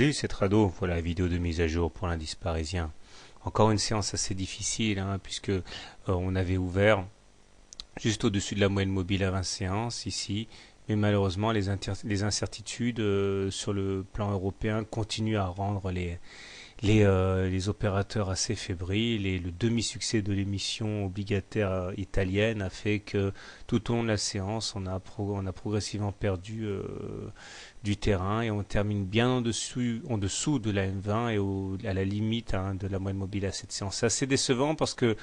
Salut, c'est Trado. Voilà la vidéo de mise à jour pour l'indice parisien. Encore une séance assez difficile, puisque on avait ouvert juste au-dessus de la moyenne mobile à 20 séances ici, mais malheureusement les incertitudes sur le plan européen continuent à rendre les opérateurs assez fébriles, et le demi-succès de l'émission obligataire italienne a fait que tout au long de la séance on a progressivement perdu du terrain, et on termine bien en dessous de la M20 et à la limite de la moyenne mobile à cette séance. C'est assez décevant parce que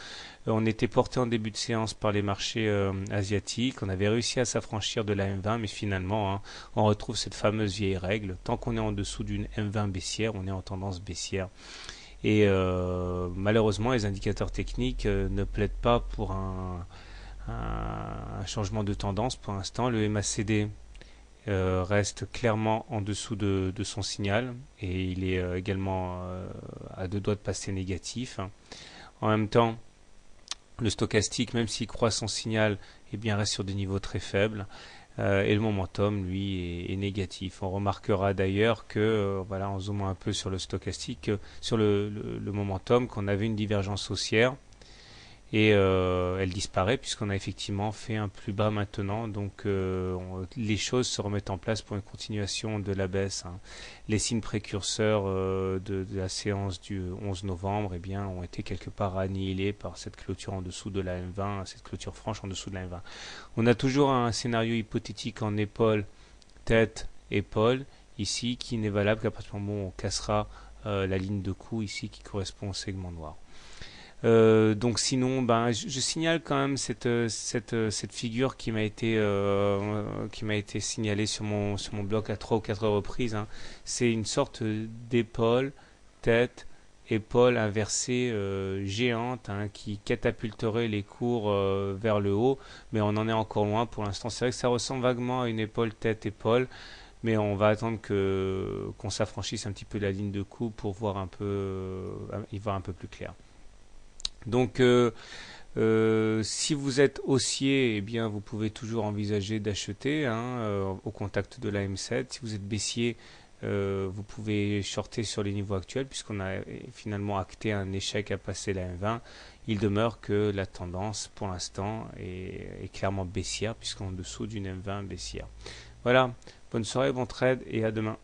on était porté en début de séance par les marchés asiatiques, on avait réussi à s'affranchir de la M20, mais finalement on retrouve cette fameuse vieille règle: tant qu'on est en dessous d'une M20 baissière, on est en tendance baissière. Et malheureusement, les indicateurs techniques ne plaident pas pour un changement de tendance pour l'instant. Le MACD reste clairement en dessous de son signal, et il est également à deux doigts de passer négatif. En même temps, le stochastique, même s'il croit son signal, reste sur des niveaux très faibles. Et le momentum, lui, est négatif. On remarquera d'ailleurs que, en zoomant un peu sur le stochastique, sur le momentum, qu'on avait une divergence haussière, et elle disparaît puisqu'on a effectivement fait un plus bas maintenant. Donc les choses se remettent en place pour une continuation de la baisse. Les signes précurseurs de la séance du 11 novembre ont été quelque part annihilés par cette clôture en dessous de la M20, cette clôture franche en dessous de la M20. On a toujours un scénario hypothétique en épaule, tête, épaule ici, qui n'est valable qu'à partir du moment où on cassera la ligne de coup ici qui correspond au segment noir. Donc sinon, je signale quand même cette figure qui m'a été signalée sur mon blog à 3 ou 4 reprises. C'est une sorte d'épaule, tête, épaule inversée géante, qui catapulterait les cours vers le haut, mais on en est encore loin pour l'instant. C'est vrai que ça ressemble vaguement à une épaule, tête, épaule, mais on va attendre qu'on s'affranchisse un petit peu de la ligne de coup pour voir y voir un peu plus clair. Donc, si vous êtes haussier, vous pouvez toujours envisager d'acheter au contact de la M7. Si vous êtes baissier, vous pouvez shorter sur les niveaux actuels, puisqu'on a finalement acté un échec à passer la M20. Il demeure que la tendance, pour l'instant, est clairement baissière, puisqu'on est en dessous d'une M20 baissière. Voilà, bonne soirée, bon trade, et à demain.